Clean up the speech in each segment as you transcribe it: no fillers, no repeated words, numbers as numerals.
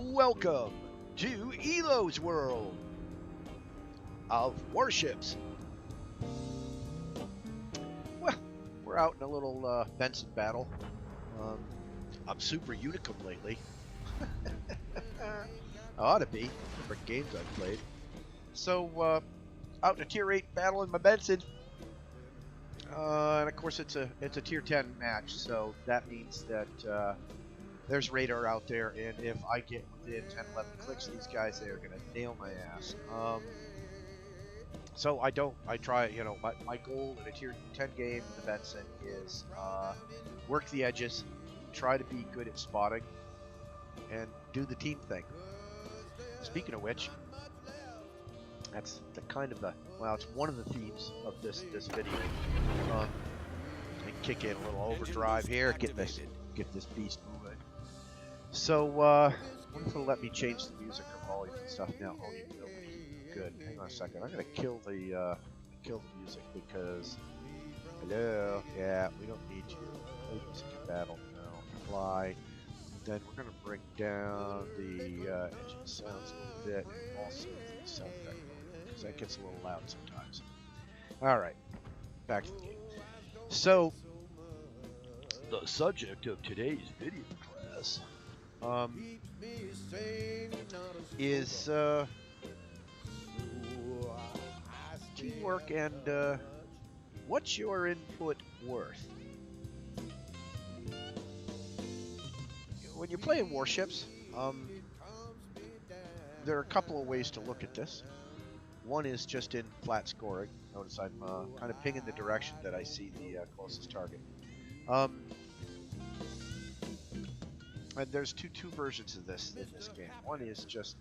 Welcome to Elo's world of Warships. Well, we're out in a little Benson battle. I'm super Unicum lately. I ought to be. Different games I've played. So, out in a tier 8 battle in my Benson. And of course it's a tier 10 match, so that means that there's radar out there, and if I get within 10-11 clicks of these guys, they are going to nail my ass. So I try, you know, my goal in a tier 10 game in the Benson is work the edges, try to be good at spotting, and do the team thing. Speaking of which, that's the kind of the, well, it's one of the themes of this video. And kick in a little overdrive here, get this beast moving. So what if it'll let me change the music or volume and stuff now? Oh, you know, good. Hang on a second. I'm gonna kill the music because hello, yeah, we don't need you. Play music in battle. No, apply. Then we're gonna bring down the engine sounds a little bit, and also the sound effect because that gets a little loud sometimes. All right, back to the game. So the subject of today's video class is teamwork and what's your input worth? When you're playing Warships, there are a couple of ways to look at this. One is just in flat scoring. Notice I'm kind of pinging the direction that I see the closest target. And there's two versions of this in this game. One is just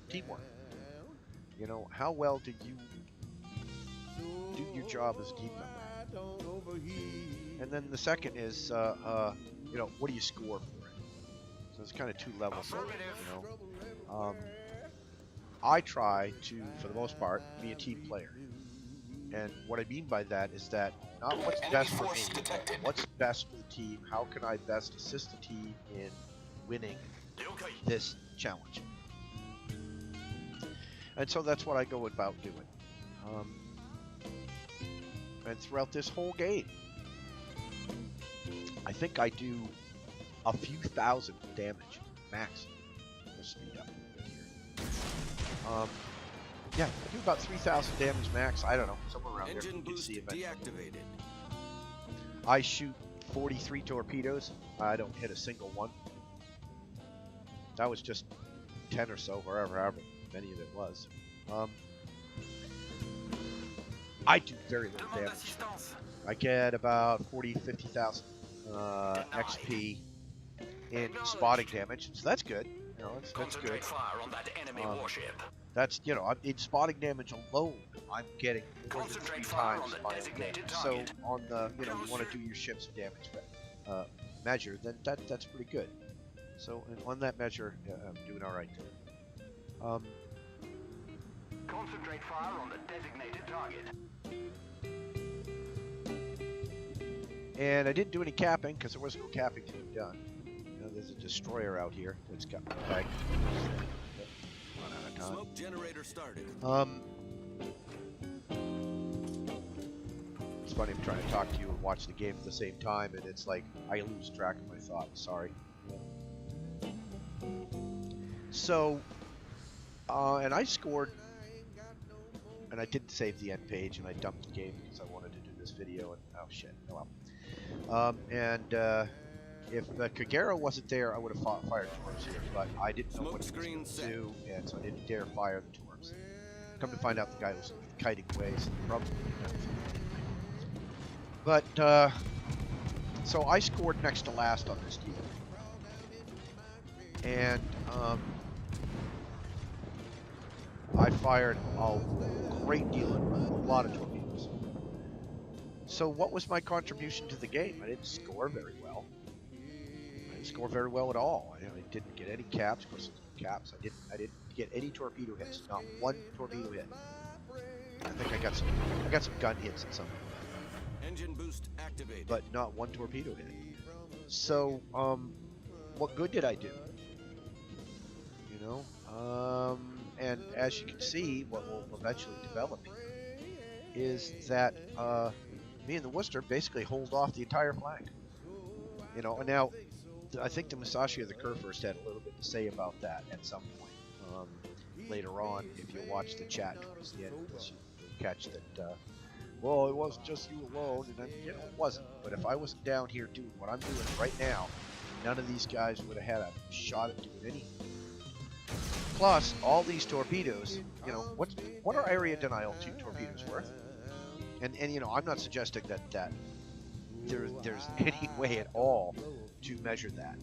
teamwork. You know, how well do you do your job as a team member? And then the second is, you know, what do you score for it? So it's kind of two levels of it, you know. I try to, for the most part, be a team player. And what I mean by that is that not what's best for me, but what's best for the team, how can I best assist the team in winning this challenge. And so that's what I go about doing. And throughout this whole game, I think I do a few thousand damage, max. Let's speed up a bit here. Yeah, I do about 3,000 damage max. I don't know, somewhere around there. You can see eventually. I shoot 43 torpedoes. I don't hit a single one. That was just 10 or so, however many of it was. I do very little damage. I get about 50,000 XP in spotting damage, so that's good. You know, that's good. That's, you know, in spotting damage alone, I'm getting more than 3 times my own damage. So on the, you know, you want to do your ship's damage measure, then that's pretty good. So on that measure, I'm doing all right there. Concentrate fire on the designated target. And I didn't do any capping because there wasn't no capping to be done. You know, there's a destroyer out here that's got my bag. Smoke generator started. It's funny, I'm trying to talk to you and watch the game at the same time, and it's like I lose track of my thoughts. Sorry. So, and I scored, and I didn't save the end page, and I dumped the game because I wanted to do this video, and oh shit, oh well. If Kagero wasn't there, I would have fired torps here, but I didn't know what he was going to do, and so I didn't dare fire the torps. Come to find out, the guy was kiting away, so probably not. But, so I scored next to last on this deal. And, I fired a great deal, a lot of torpedoes. So what was my contribution to the game? I didn't score very well. I didn't score very well at all. I didn't get any caps. Of course, caps. I didn't get any torpedo hits. Not one torpedo hit. I think I got some gun hits and something. Engine boost activated. But not one torpedo hit. So, what good did I do? And as you can see, what will eventually develop here is that me and the Worcester basically hold off the entire flank. And now I think the Musashi of the Kurfürst had a little bit to say about that at some point. Later on, if you watch the chat towards the end of this, you'll catch that, well, it wasn't just you alone, and then, it wasn't. But if I wasn't down here doing what I'm doing right now, none of these guys would have had a shot at doing anything. Plus, all these torpedoes, what are area denial torpedoes worth? And I'm not suggesting that there's any way at all to measure that.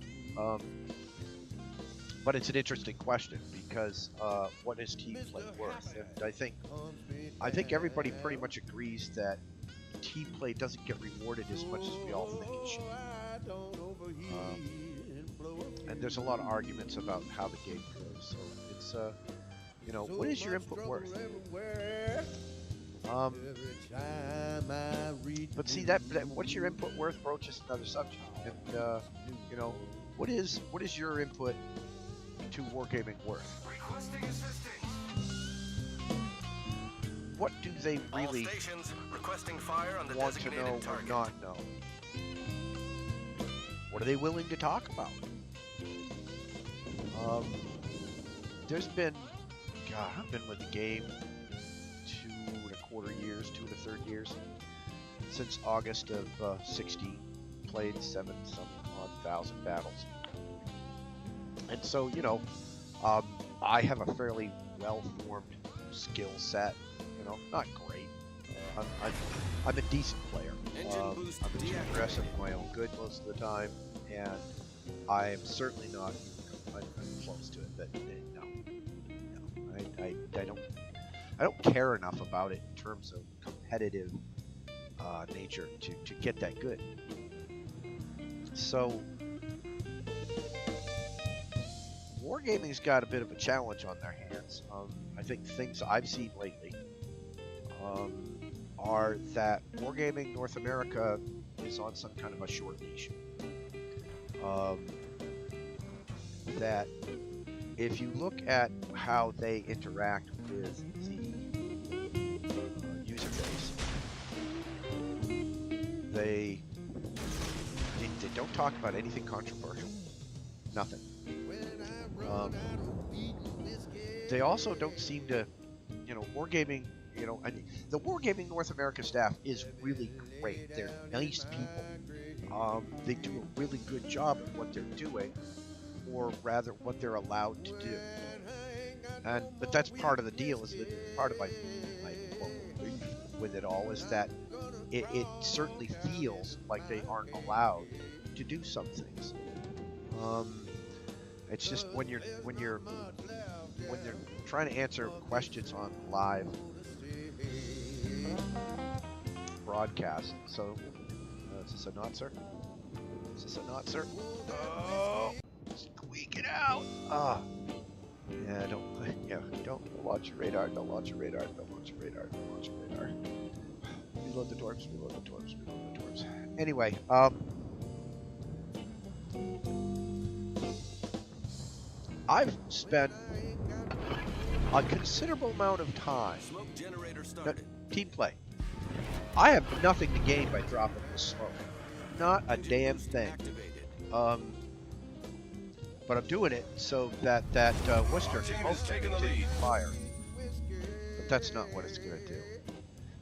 But it's an interesting question because what is team play worth? And I think everybody pretty much agrees that team play doesn't get rewarded as much as we all think it should. And there's a lot of arguments about how the game goes. So it's what is your input worth? But see that what's your input worth broaches another subject. And what is your input to wargaming worth? Requesting assistance. What do they All really stations requesting fire on the want to know designated or target. not know? What are they willing to talk about? There's been, I've been with the game 2.25 years, 2 1/3 years, since August of 16. Played 7,000 battles, and so I have a fairly well-formed skill set. Not great. I'm a decent player. Engine boost I'm too deactivated. aggressive for my own good most of the time, and I'm certainly not. I'm close to it, but no. I don't care enough about it in terms of competitive nature to get that good. So wargaming's got a bit of a challenge on their hands. I think things I've seen lately are that Wargaming North America is on some kind of a short leash. That if you look at how they interact with the user base, they don't talk about anything controversial. Nothing. They also don't seem to, wargaming, and the Wargaming North America staff is really great. They're nice people. They do a really good job at what they're doing, or rather what they're allowed to do. But that's part of the deal, is that part of my beef with it all is that it certainly feels like they aren't allowed to do some things. It's just when they're trying to answer questions on live broadcast. So, is this a not, sir? Is this a not, sir? Oh, squeak it out! Yeah, don't launch your radar. Don't launch your radar. Don't launch your radar. Don't launch your radar. Reload the torps. Reload the torps. Reload the torps. Anyway, I've spent a considerable amount of time. Smoke generator started. Team play. I have nothing to gain by dropping this smoke. Not a Engine damn boost thing. activated. But I'm doing it so that Worcester can hopefully continue to fire. But that's not what it's going to do.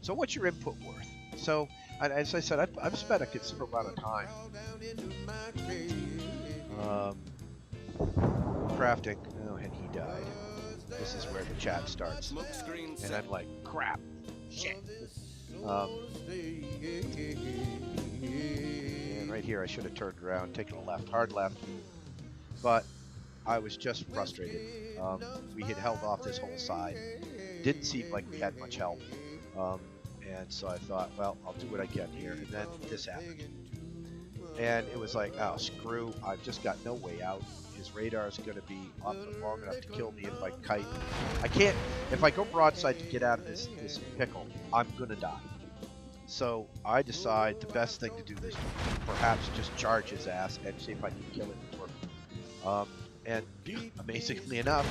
So what's your input worth? So, and as I said, I've spent a considerable amount of time crafting. Oh, and he died. This is where the chat starts. Smoke screen And set. I'm like, crap, shit. And right here, I should have turned around, taken a left, hard left. But I was just frustrated. We had held off this whole side. Didn't seem like we had much help. And so I thought, well, I'll do what I can here. And then this happened. And it was like, oh, screw. I've just got no way out. His radar is going to be up long enough to kill me if I kite. I can't. If I go broadside to get out of this pickle, I'm going to die. So I decide the best thing to do is perhaps just charge his ass and see if I can kill him. And amazingly enough,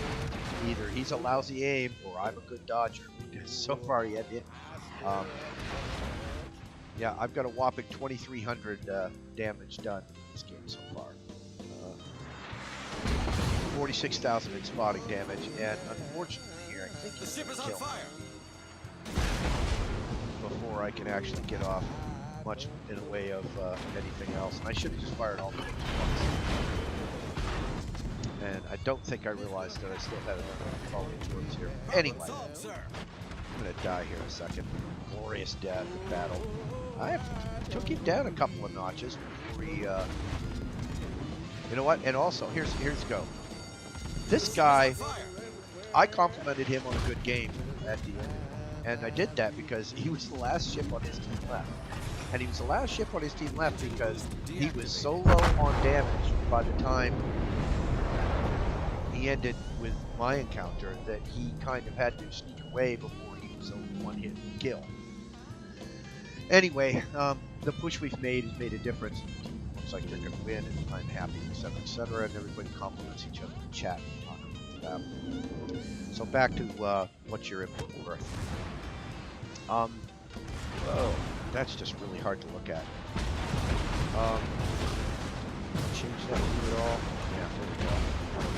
either he's a lousy aim or I'm a good dodger. Because so far yet, yeah, I've got a whopping 2,300 damage done in this game so far. 46,000 in spotting damage, and unfortunately here, I think The he's ship going is to on kill me fire. before I can actually get off much in a way of anything else. And I should have just fired all the things once. And I don't think I realized that I still had another quality towards here. Anyway, Problem solved, sir. I'm going to die here in a second. Glorious death in battle. I took him down a couple of notches before he, you know what? And also, here's go. This guy, I complimented him on a good game at the end. And I did that because he was the last ship on his team left. And he was the last ship on his team left because he was so low on damage by the time he ended with my encounter that he kind of had to sneak away before he was a one-hit kill. Anyway, the push we've made has made a difference. Looks like they're going to win, and I'm happy, etc., and everybody compliments each other in chat. So back to what's your input worth. Oh, that's just really hard to look at. Change that view at all? Yeah, there we go.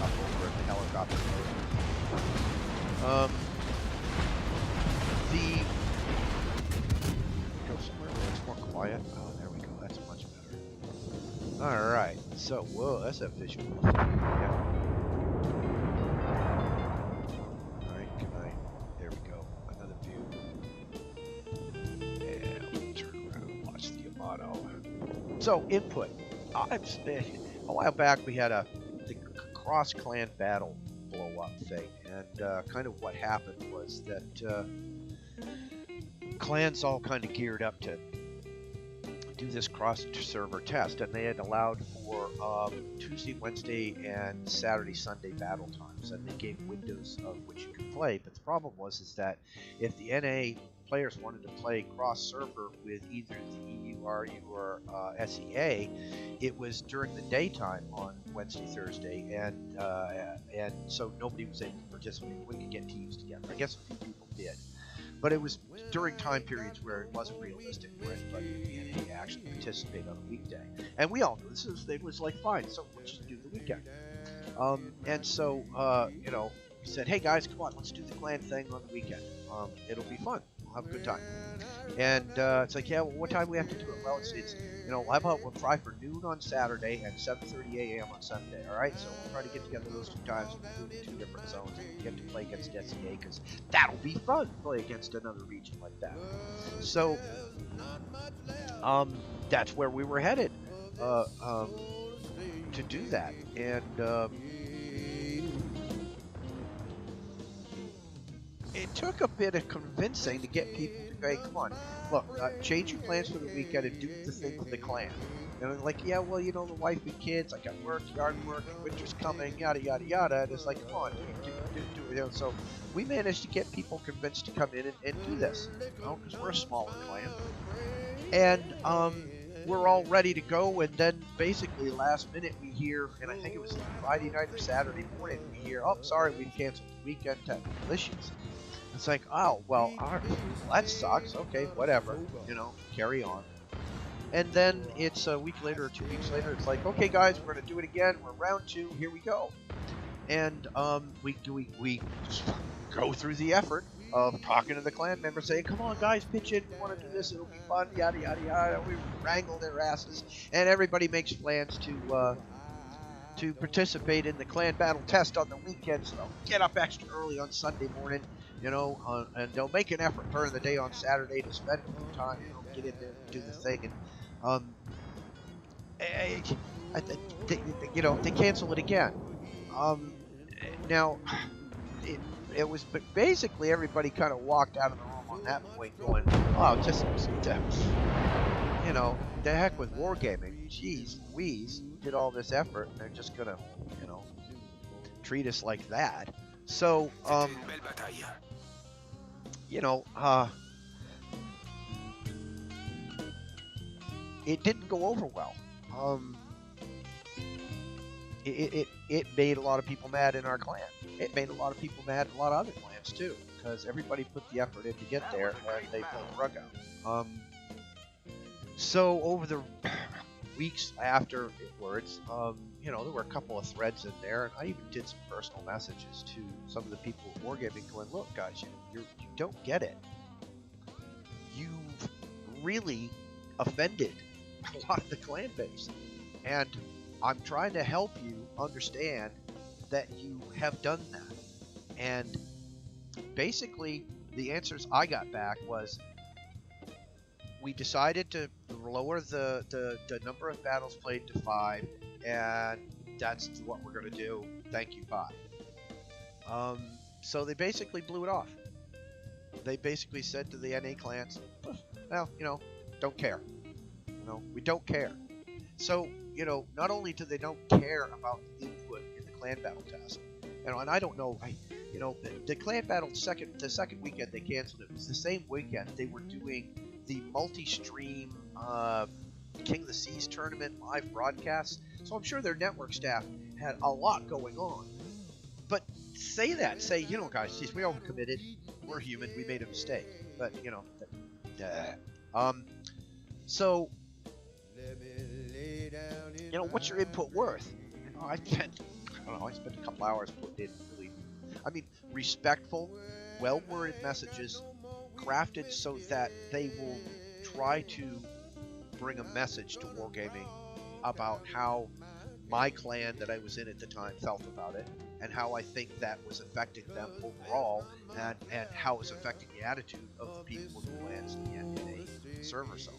Up over in the helicopter mode. Go somewhere where it's more quiet. Oh, there we go. That's much better. All right. So, whoa, that's a visual. Yeah. All right. Can I? There we go. Another view. Yeah. We'll turn around and watch the Yamato. So, input. A while back, we had the cross-clan battle blow-up thing, and kind of what happened was that clans all kind of geared up to do this cross-server test, and they had allowed for Tuesday, Wednesday, and Saturday, Sunday battle times, and they gave windows of which you could play. But the problem was that if the NA players wanted to play cross-server with either the EU, RU, or SEA, it was during the daytime on Wednesday, Thursday, and so nobody was able to participate. We could get teams together. I guess a few people did, but it was during time periods where it wasn't realistic for anybody in the NA to actually participate on a weekday. And we all knew this was like fine, so let's just do the weekend. And so you know, we said, hey guys, come on, let's do the clan thing on the weekend. It'll be fun. We'll have a good time. And it's like, yeah, well, what time do we have to do it? Well, it's you know, how about we'll try for noon on Saturday and 7:30 a.m. on Sunday. All right, so we'll try to get together those two times. We'll do it in 2 different zones and we'll get to play against SEA because that'll be fun. Play against another region like that. So that's where we were headed to do that, and it took a bit of convincing to get people to go, hey, come on, look, change your plans for the weekend and do the thing with the clan. And I'm like, yeah, well, you know, the wife and kids, I got work, yard work, and winter's coming, yada, yada, yada. And it's like, come on, do it. You know, so we managed to get people convinced to come in and do this, you know, because we're a smaller clan. And we're all ready to go, and then basically last minute we hear, and I think it was Friday night or Saturday morning, we hear, oh, sorry, we've canceled the weekend technical issues. It's like, oh, well, that sucks. Okay, whatever. You know, carry on. And then it's a week later or 2 weeks later, it's like, okay, guys, we're going to do it again. We're round 2. Here we go. And we go through the effort of talking to the clan members, saying, come on, guys, pitch in. We want to do this. It'll be fun, yada, yada, yada. We wrangle their asses. And everybody makes plans to participate in the clan battle test on the weekend, so they'll get up extra early on Sunday morning, you know, and they'll make an effort during the day on Saturday to spend a little time, you know, get in there and do the thing. And you know, they cancel it again. Now it was, but basically everybody kind of walked out of the room on that point going, oh, just you know, the heck with wargaming. Jeez Louise, did all this effort and they're just gonna, you know, treat us like that. So, you know, it didn't go over well. it made a lot of people mad in our clan. It made a lot of people mad in a lot of other clans too, because everybody put the effort in to get there, and they pulled the rug out. So over the weeks afterwards, there were a couple of threads in there, and I even did some personal messages to some of the people at Wargaming going, look guys, you don't get it. You've really offended a lot of the clan base, and I'm trying to help you understand that you have done that. And basically the answers I got back was, we decided to lower the number of battles played to 5, and that's what we're going to do. Thank you, bye. So they basically blew it off. They basically said to the NA clans, well, don't care. We don't care. So, not only do they don't care about the input in the clan battle test, and I don't know, the clan battle the second weekend they canceled it was the same weekend they were doing the multi-stream King of the Seas tournament live broadcasts. So I'm sure their network staff had a lot going on. But say, guys, geez, we overcommitted. We're human. We made a mistake. But so what's your input worth? I spent a couple hours putting in really, respectful, well-worded messages, crafted so that they will try to bring a message to Wargaming about how my clan that I was in at the time felt about it, and how I think that was affecting them overall, and how it was affecting the attitude of the people in the clans in a server zone.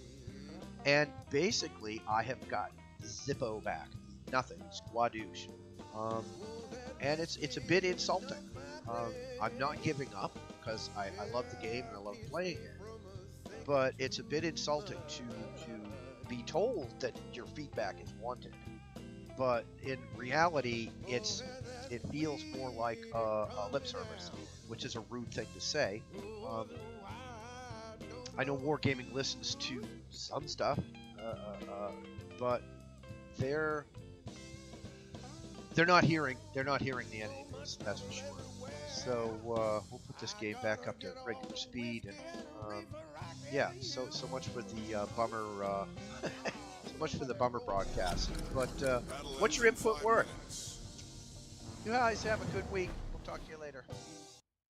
And basically, I have got zippo back. Nothing. Squadouche. And it's a bit insulting. I'm not giving up, because I love the game and I love playing it. But it's a bit insulting to be told that your feedback is wanted. But in reality, it feels more like a lip service, which is a rude thing to say. I know Wargaming listens to some stuff, but they're not hearing the enemies, that's for sure. So we'll put this game back up to regular speed, and so much for the bummer. So much for the bummer broadcast. But what's your input worth? You guys have a good week. We'll talk to you later.